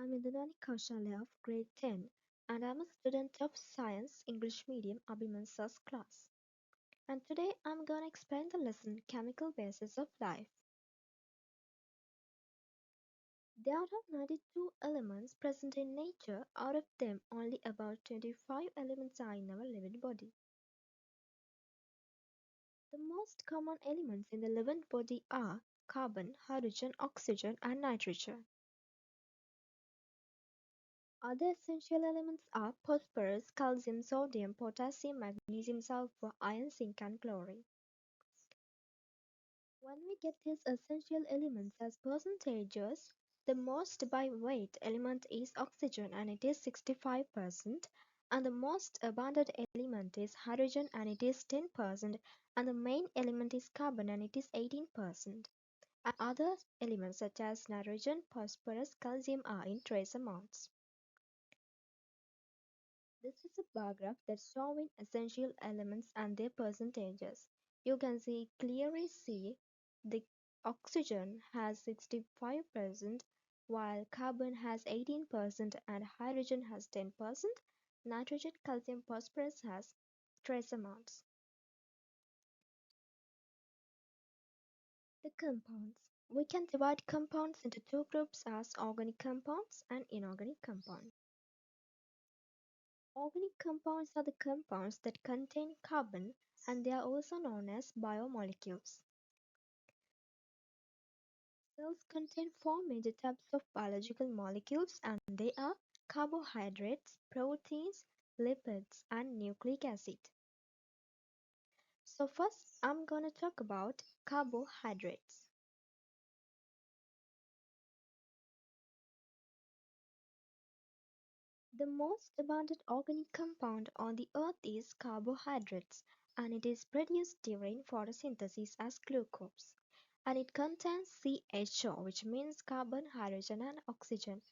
I'm Indunayani Kaushallya of grade 10 and I'm a student of Science English Medium Abhiman Sir's class. And today I'm going to explain the lesson Chemical Basis of Life. There are 92 elements present in nature, out of them only about 25 elements are in our living body. The most common elements in the living body are carbon, hydrogen, oxygen and nitrogen. Other essential elements are phosphorus, calcium, sodium, potassium, magnesium, sulfur, iron, zinc, and chlorine. When we get these essential elements as percentages, the most by weight element is oxygen and it is 65%, and the most abundant element is hydrogen and it is 10%, and the main element is carbon and it is 18%. And other elements such as nitrogen, phosphorus, calcium are in trace amounts. This is a bar graph that's showing essential elements and their percentages. You can clearly see the oxygen has 65%, while carbon has 18% and hydrogen has 10%. Nitrogen, calcium, phosphorus has trace amounts. The compounds. We can divide compounds into two groups as organic compounds and inorganic compounds. Organic compounds are the compounds that contain carbon and they are also known as biomolecules. Cells contain four major types of biological molecules and they are carbohydrates, proteins, lipids and nucleic acid. So first I'm going to talk about carbohydrates. The most abundant organic compound on the earth is carbohydrates and it is produced during photosynthesis as glucose. And it contains CHO, which means carbon, hydrogen, and oxygen.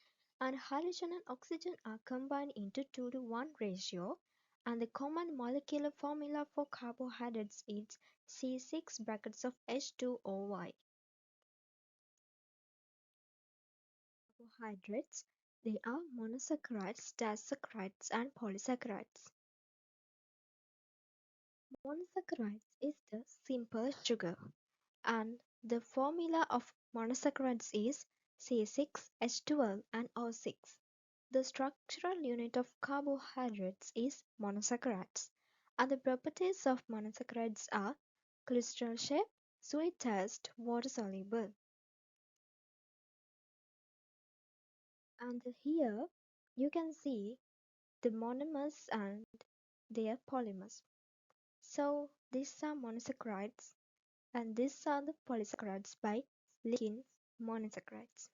And hydrogen and oxygen are combined into 2:1 ratio. And the common molecular formula for carbohydrates is C6 brackets of H2OY. Carbohydrates, they are monosaccharides, disaccharides, and polysaccharides. Monosaccharides is the simple sugar. And the formula of monosaccharides is C6H12 and O6. The structural unit of carbohydrates is monosaccharides, and the properties of monosaccharides are crystal shape, sweet taste, water soluble. And here you can see the monomers and their polymers. So these are monosaccharides and these are the polysaccharides by linking monosaccharides.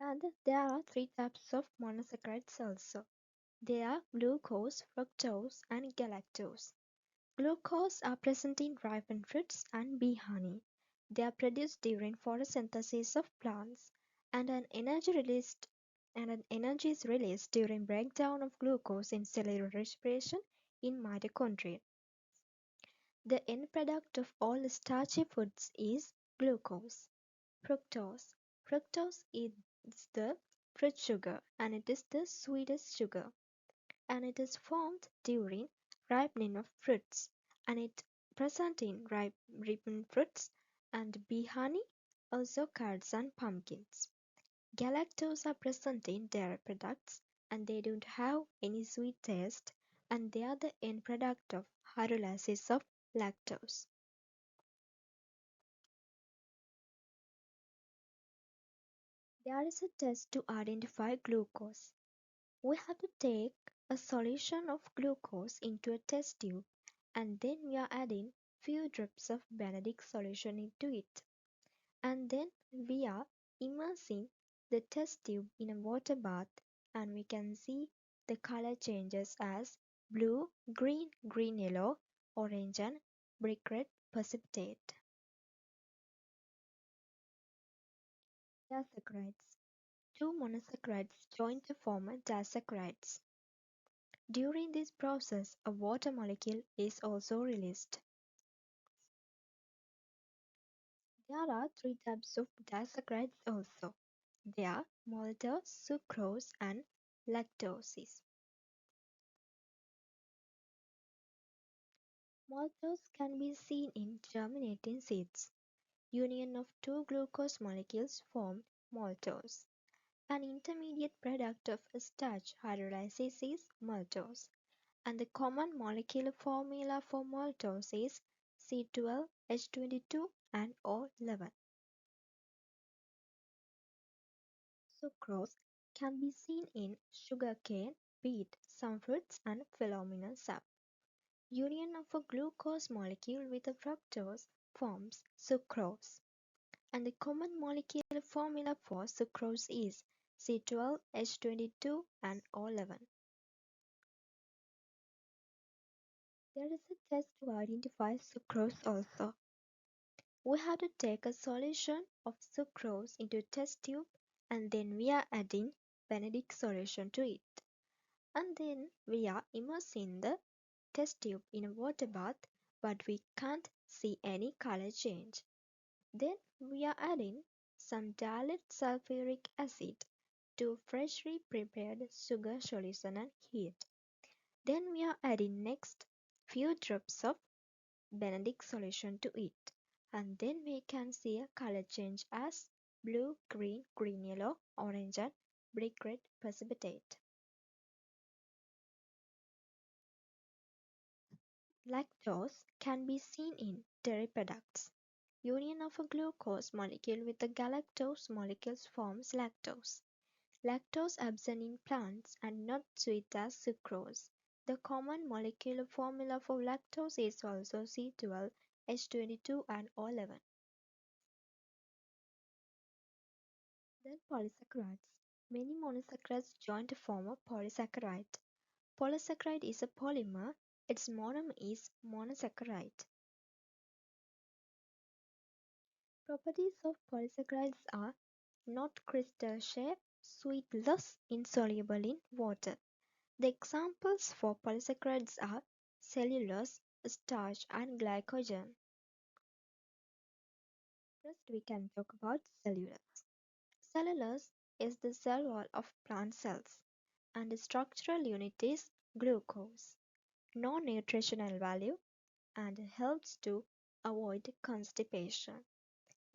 And there are three types of monosaccharides also. They are glucose, fructose, and galactose. Glucose are present in ripened fruits and bee honey. They are produced during photosynthesis of plants, and an energy is released during breakdown of glucose in cellular respiration in mitochondria. The end product of all starchy foods is glucose. Fructose. Fructose is the fruit sugar and it is the sweetest sugar and it is formed during ripening of fruits and it present in ripened fruits and bee honey, also curds and pumpkins. Galactose are present in dairy products and they don't have any sweet taste and they are the end product of hydrolysis of lactose. There is a test to identify glucose. We have to take a solution of glucose into a test tube and then we are adding few drops of Benedict solution into it. And then we are immersing the test tube in a water bath and we can see the color changes as blue, green, green yellow, orange and brick red precipitate. Disaccharides. Two monosaccharides join to form a disaccharides. During this process, a water molecule is also released. There are three types of disaccharides also. They are maltose, sucrose, and lactose. Maltose can be seen in germinating seeds. Union of two glucose molecules form maltose. An intermediate product of starch hydrolysis is maltose, and the common molecular formula for maltose is C12H22 and O11. Sucrose can be seen in sugarcane, beet, some fruits, and philomena sap. Union of a glucose molecule with a fructose forms sucrose, and the common molecular formula for sucrose is C12H22 and O11. There is a test to identify sucrose also. We have to take a solution of sucrose into a test tube and then we are adding Benedict solution to it. And then we are immersing the test tube in a water bath but we can't see any color change. Then we are adding some dilute sulfuric acid to freshly prepared sugar solution and heat. Then we are adding next few drops of Benedict solution to it, and then we can see a color change as blue, green, green yellow, orange and brick red precipitate. Lactose can be seen in dairy products. Union of a glucose molecule with the galactose molecules forms lactose. Lactose absent in plants and not sweet as sucrose. The common molecular formula for lactose is also C12H22 and O11. Then polysaccharides. Many monosaccharides join to form a polysaccharide. Polysaccharide is a polymer. Its monomer is monosaccharide. Properties of polysaccharides are not crystal shape, sweetless, insoluble in water. The examples for polysaccharides are cellulose, starch, and glycogen. First, we can talk about cellulose. Cellulose is the cell wall of plant cells, and the structural unit is glucose. No nutritional value and helps to avoid constipation.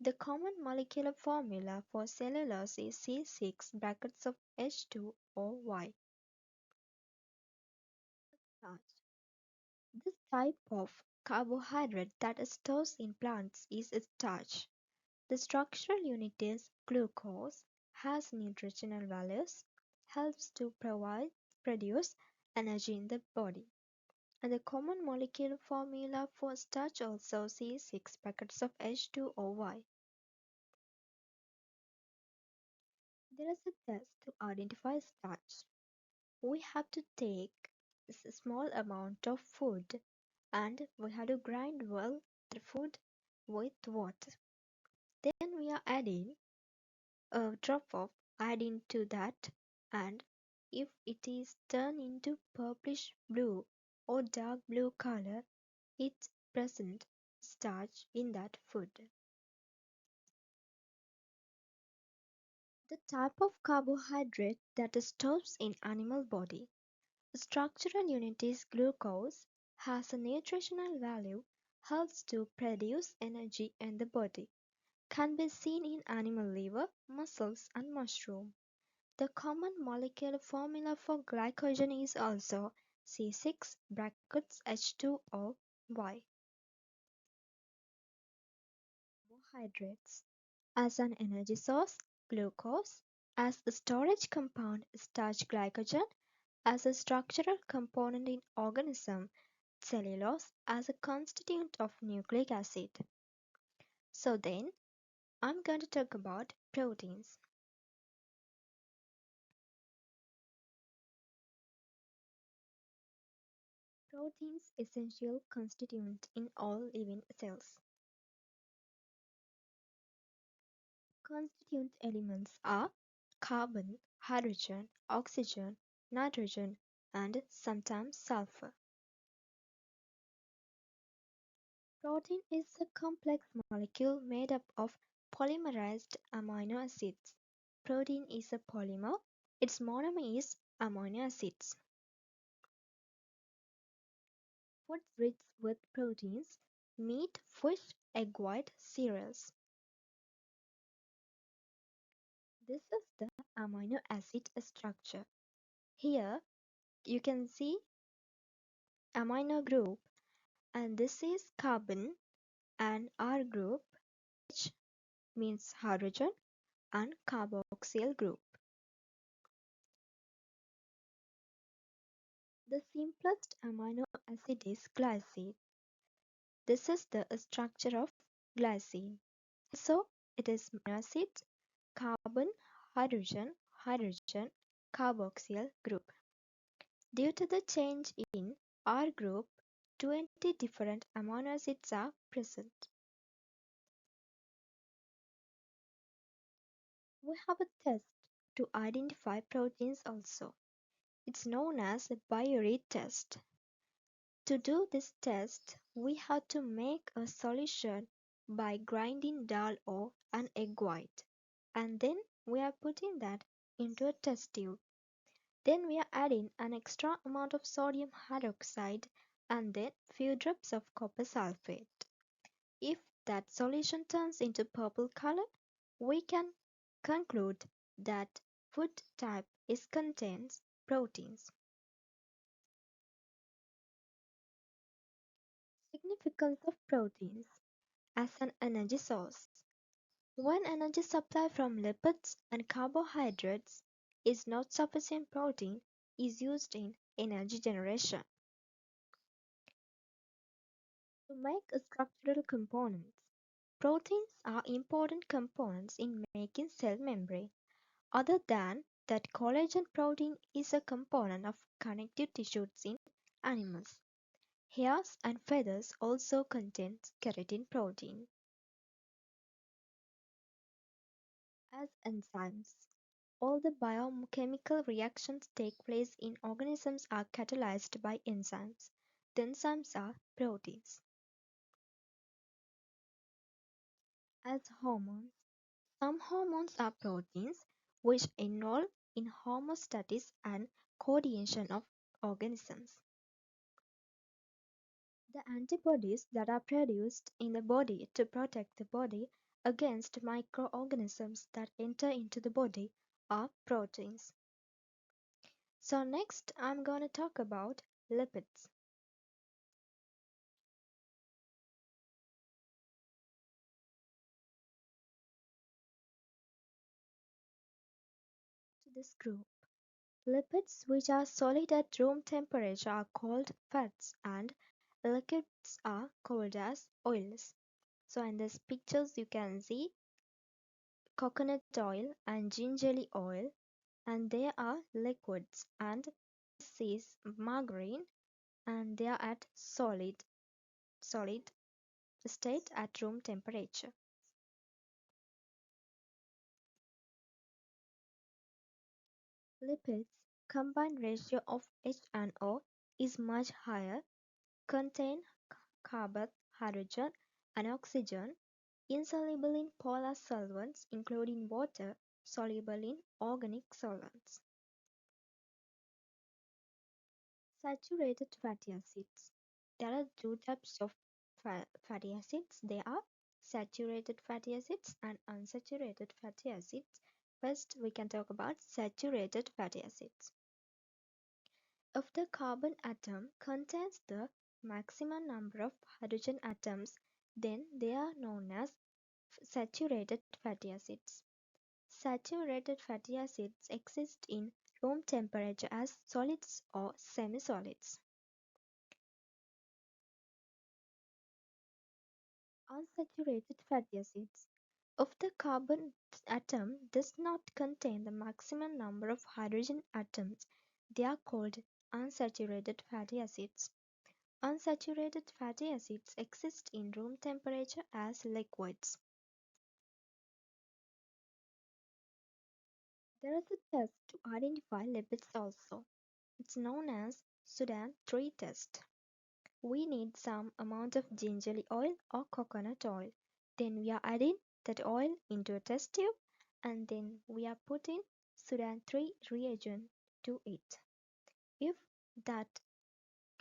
The common molecular formula for cellulose is C6 brackets of H2OY. Starch. This type of carbohydrate that stores in plants is starch. The structural unit is glucose, has nutritional values, helps to produce energy in the body. And the common molecular formula for starch also C6 packets of H2OY. There is a test to identify starch. We have to take a small amount of food and we have to grind well the food with water. Then we are adding a drop of iodine to that, and if it is turned into purplish blue or dark blue color, it present starch in that food. The type of carbohydrate that stores in animal body. The structural unit is glucose, has a nutritional value, helps to produce energy in the body, can be seen in animal liver, muscles, and mushroom. The common molecular formula for glycogen is also C6 brackets H2OY. Carbohydrates. As an energy source, glucose. As a storage compound, starch glycogen. As a structural component in organism, cellulose. As a constituent of nucleic acid. So then, I'm going to talk about proteins. Proteins essential constituent in all living cells. Constituent elements are carbon, hydrogen, oxygen, nitrogen, and sometimes sulfur. Protein is a complex molecule made up of polymerized amino acids. Protein is a polymer. Its monomer is amino acids. Foods rich with proteins: meat, fish, egg white, cereals. This is the amino acid structure. Here you can see amino group, and this is carbon, and R group, which means hydrogen, and carboxyl group. The simplest amino acid is glycine. This is the structure of glycine. So it is amino acid, carbon, hydrogen, hydrogen, carboxyl group. Due to the change in R group, 20 different amino acids are present. We have a test to identify proteins also. It's known as a Biuret test. To do this test, we have to make a solution by grinding dal or an egg white, and then we are putting that into a test tube. Then we are adding an extra amount of sodium hydroxide and then few drops of copper sulfate. If that solution turns into purple color, we can conclude that food type is contains proteins. Significance of proteins as an energy source. When energy supply from lipids and carbohydrates is not sufficient, protein is used in energy generation. To make structural components, proteins are important components in making cell membrane. Other than that, collagen protein is a component of connective tissues in animals. Hairs and feathers also contain keratin protein. As enzymes, all the biochemical reactions take place in organisms are catalyzed by enzymes. The enzymes are proteins. As hormones, some hormones are proteins which involve in homeostasis and coordination of organisms. The antibodies that are produced in the body to protect the body against microorganisms that enter into the body are proteins. So next I'm going to talk about lipids. To this group, lipids which are solid at room temperature are called fats and liquids are called as oils. So in these pictures you can see coconut oil and gingerly oil, and they are liquids, and this is margarine, and they are at solid state at room temperature. Lipids combined ratio of H and O is much higher, contain carbon, hydrogen, and oxygen, insoluble in polar solvents including water, soluble in organic solvents. Saturated fatty acids. There are two types of fatty acids. They are saturated fatty acids and unsaturated fatty acids. First, we can talk about saturated fatty acids. If the carbon atom contains the maximum number of hydrogen atoms, then they are known as saturated fatty acids. Saturated fatty acids exist in room temperature as solids or semi-solids. Unsaturated fatty acids. If the carbon atom does not contain the maximum number of hydrogen atoms, they are called unsaturated fatty acids. Unsaturated fatty acids exist in room temperature as liquids. There is a test to identify lipids also. It's known as Sudan 3 test. we need some amount of gingerly oil or coconut oil. Then we are adding that oil into a test tube and then we are putting Sudan 3 reagent to it. If that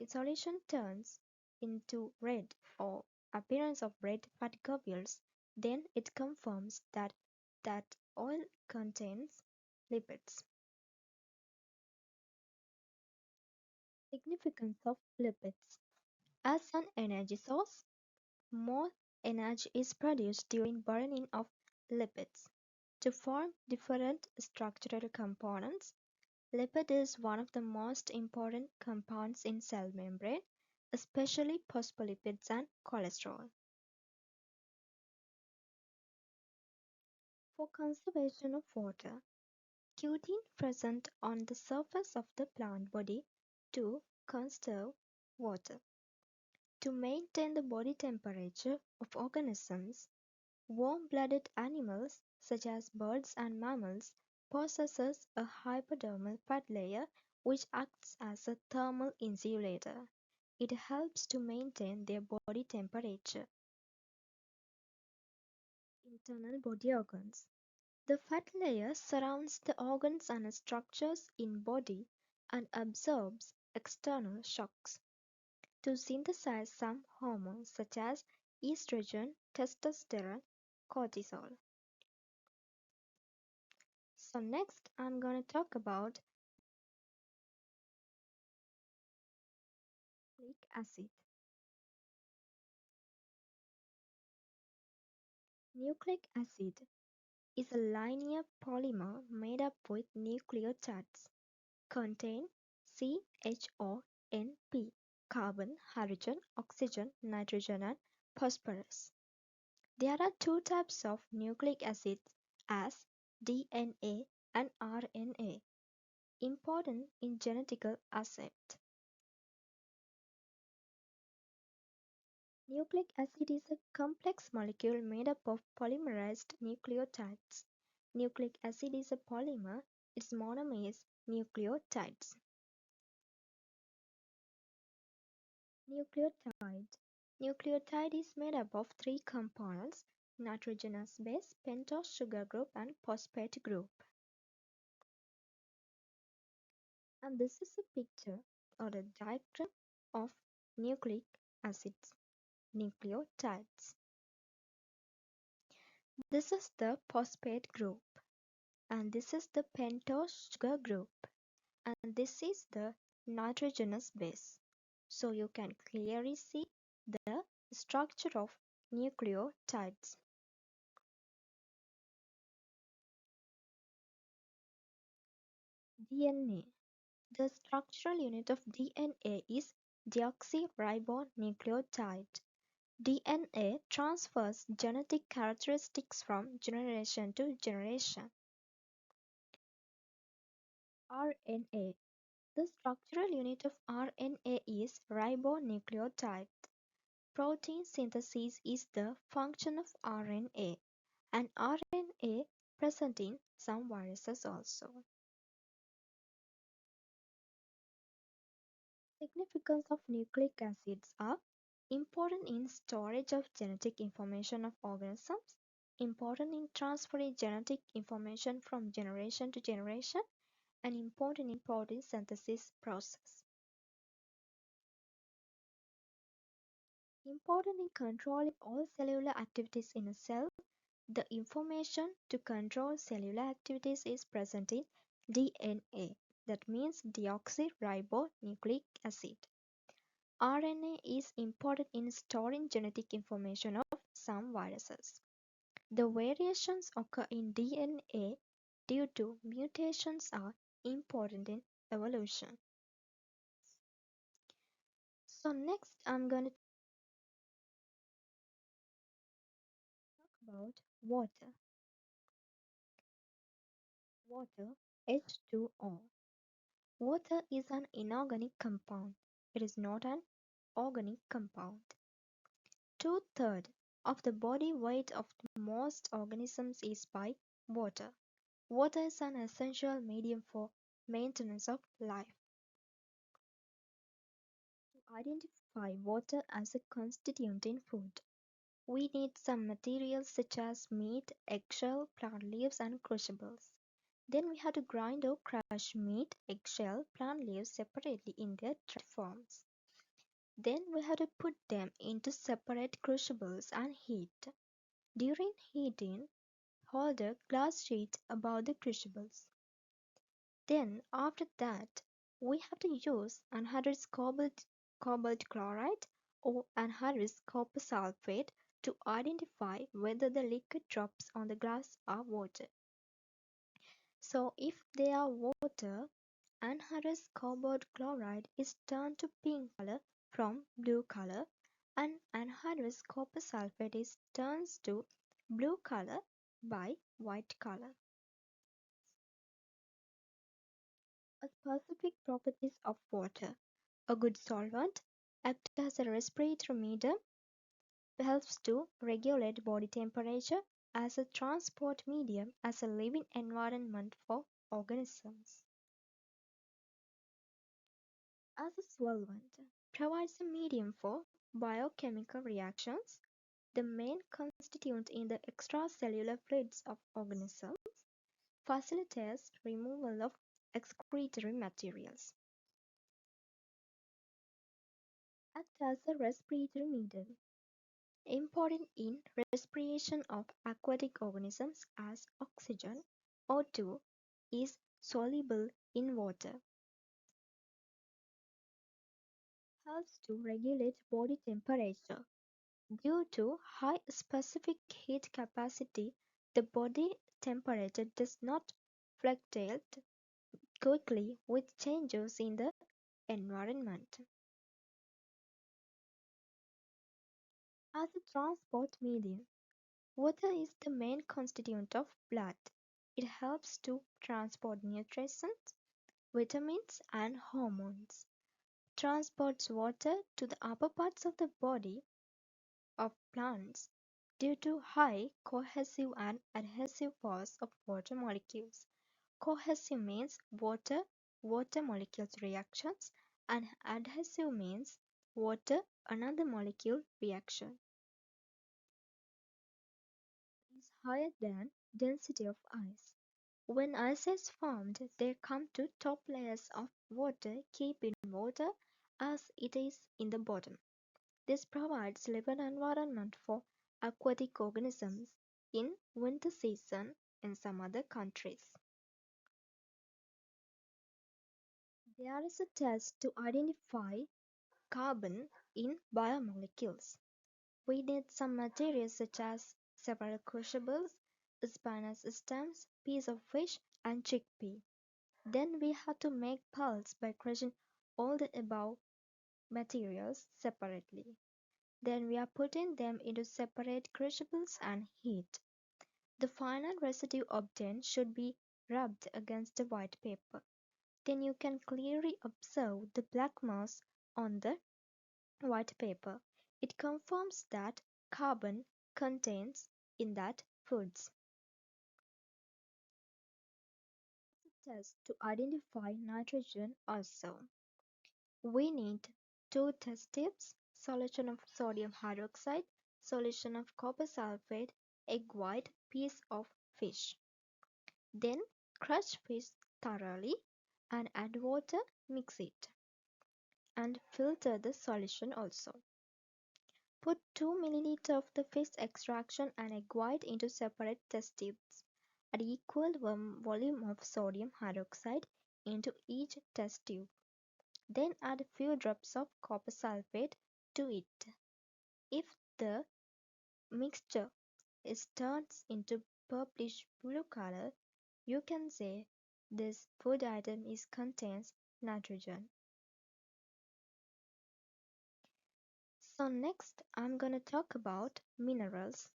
solution turns into red or appearance of red fat globules, then it confirms that that oil contains lipids. Significance of lipids. As an energy source, more energy is produced during burning of lipids. To form different structural components, lipid is one of the most important compounds in cell membrane, especially phospholipids and cholesterol. For conservation of water, cutin present on the surface of the plant body to conserve water. To maintain the body temperature of organisms, warm-blooded animals such as birds and mammals possesses a hypodermal fat layer which acts as a thermal insulator. It helps to maintain their body temperature. Internal body organs. The fat layer surrounds the organs and structures in body and absorbs external shocks to synthesize some hormones such as estrogen, testosterone, cortisol. So next I'm going to talk about nucleic acid. Nucleic acid is a linear polymer made up with nucleotides. Contain CHONP, carbon, hydrogen, oxygen, nitrogen and phosphorus. There are two types of nucleic acids as DNA and RNA, important in genetical aspect. Nucleic acid is a complex molecule made up of polymerized nucleotides. Nucleic acid is a polymer, its monomer is nucleotides. Nucleotide. Nucleotide is made up of three components: nitrogenous base, pentose sugar group, and phosphate group. And this is a picture or a diagram of nucleic acids, nucleotides. This is the phosphate group, and this is the pentose sugar group, and this is the nitrogenous base. So you can clearly see the structure of nucleotides. DNA. The structural unit of DNA is deoxyribonucleotide. DNA transfers genetic characteristics from generation to generation. RNA. The structural unit of RNA is ribonucleotide. Protein synthesis is the function of RNA, and RNA present in some viruses also. Significance of nucleic acids are important in storage of genetic information of organisms, important in transferring genetic information from generation to generation, and important in protein synthesis process. Important in controlling all cellular activities in a cell, the information to control cellular activities is present in DNA, that means deoxyribonucleic acid. RNA is important in storing genetic information of some viruses. The variations occur in DNA due to mutations are important in evolution. So next I'm going to talk about water. Water, H2O. Water is an inorganic compound. It is not an organic compound. Two-thirds of the body weight of most organisms is by water. Water is an essential medium for maintenance of life. To identify identify water as a constituent in food. We need some materials such as meat, eggshell, plant leaves, and crucibles. Then we have to grind or crush meat, eggshell, plant leaves separately in their dry forms. Then we have to put them into separate crucibles and heat. During heating, hold a glass sheet above the crucibles. Then, after that, we have to use anhydrous cobalt chloride or anhydrous copper sulfate to identify whether the liquid drops on the glass are water. So, if they are water, anhydrous cobalt chloride is turned to pink color from blue color, and anhydrous copper sulfate is turns to blue color by white color. A specific properties of water. A good solvent acts as a respiratory medium, helps to regulate body temperature as a transport medium as a living environment for organisms. As a solvent, provides a medium for biochemical reactions, the main constituent in the extracellular fluids of organisms, facilitates removal of excretory materials. Act as a respiratory medium. Important in respiration of aquatic organisms as oxygen O2 is soluble in water. Helps to regulate body temperature. Due to high specific heat capacity, the body temperature does not fluctuate quickly with changes in the environment. As a transport medium, water is the main constituent of blood. It helps to transport nutrients, vitamins, and hormones. Transports water to the upper parts of the body of plants due to high cohesive and adhesive force of water molecules. Cohesive means water molecules reactions, and adhesive means water another molecule reaction is higher than density of ice. When ice is formed, they come to top layers of water, keeping water as it is in the bottom. This provides living environment for aquatic organisms in winter season in some other countries. There is a test to identify carbon in biomolecules. We need some materials such as several crucibles, spinous stems, piece of fish, and chickpea. Then we have to make pulse by crushing all the above materials separately. Then we are putting them into separate crucibles and heat. The final residue obtained should be rubbed against the white paper. Then you can clearly observe the black mass on the white paper. It confirms that carbon contains in that foods. Test to identify nitrogen also. We need two test tubes, solution of sodium hydroxide, solution of copper sulfate, egg white, piece of fish. Then crush fish thoroughly and add water, mix it, and filter the solution also. Put 2 milliliters of the fish extraction and egg white into separate test tubes. Add equal volume of sodium hydroxide into each test tube. Then add a few drops of copper sulfate to it. If the mixture is turns into purplish blue color, you can say this food item is contains nitrogen. So next I'm gonna talk about minerals.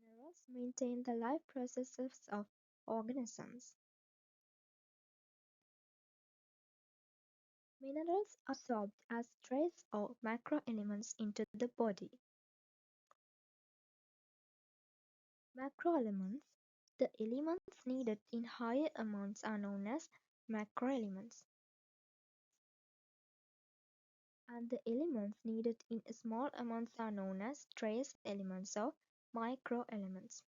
Minerals maintain the life processes of organisms. Minerals are absorbed as trace or macroelements into the body. Macroelements The elements needed in higher amounts are known as macroelements, and the elements needed in small amounts are known as trace elements or microelements.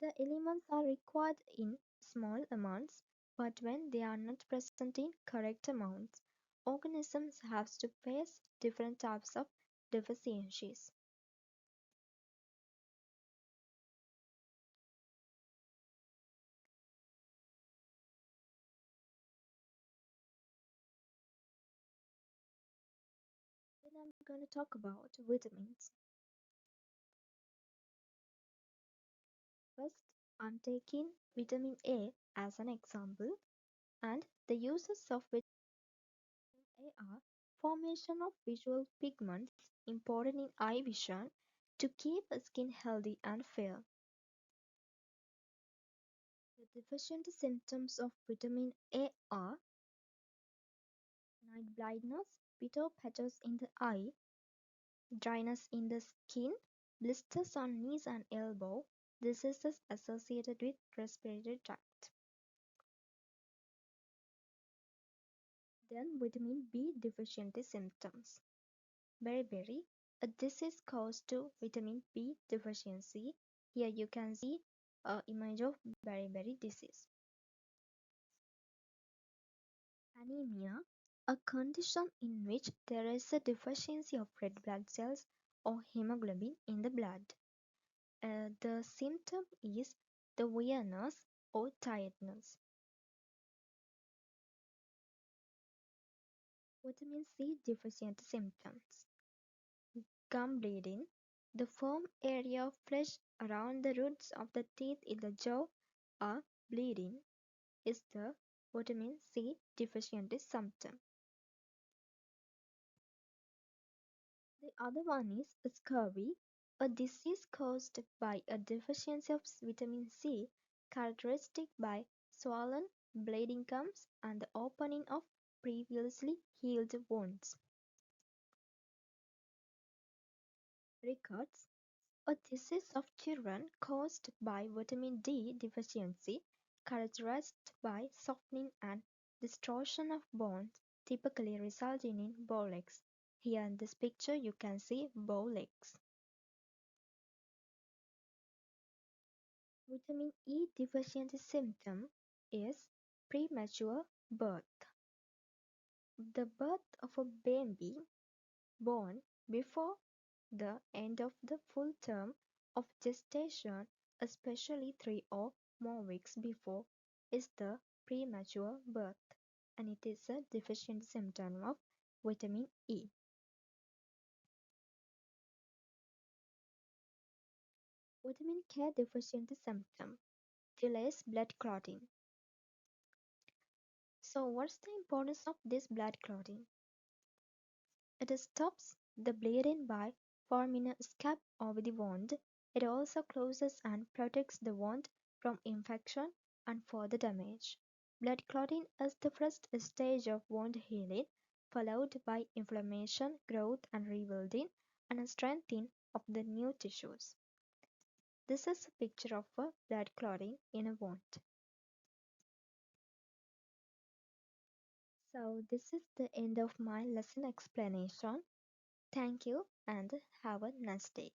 The elements are required in small amounts, but when they are not present in correct amounts, organisms have to face different types of deficiencies. Then I'm going to talk about vitamins. First, I'm taking vitamin A as an example, and the uses of vitamin A are formation of visual pigments important in eye vision to keep skin healthy and fair. The deficiency symptoms of vitamin A are night blindness, bitter patches in the eye, dryness in the skin, blisters on knees and elbow, diseases associated with respiratory tract. Then vitamin B deficiency symptoms. Beriberi, a disease caused to vitamin B deficiency. Here you can see an image of beriberi disease. Anemia, a condition in which there is a deficiency of red blood cells or hemoglobin in the blood. The symptom is the weakness or tiredness. Vitamin C deficiency symptoms. Gum bleeding. The firm area of flesh around the roots of the teeth in the jaw are bleeding is the vitamin C deficiency symptom. The other one is scurvy, a disease caused by a deficiency of vitamin C, characteristic by swollen, bleeding gums and the opening of previously healed wounds. Rickets, a disease of children caused by vitamin D deficiency, characterized by softening and distortion of bones, typically resulting in bow legs. Here in this picture you can see bow legs. Vitamin E deficiency symptom is premature birth. The birth of a baby born before the end of the full term of gestation, especially 3 or more weeks before, is the premature birth, and it is a deficient symptom of vitamin E. Vitamin K deficiency symptom delays blood clotting. So, what's the importance of this blood clotting? It stops the bleeding by forming a scab over the wound. It also closes and protects the wound from infection and further damage. Blood clotting is the first stage of wound healing, followed by inflammation, growth and rebuilding, and a strengthening of the new tissues. This is a picture of a blood clotting in a wound. So this is the end of my lesson explanation. Thank you and have a nice day.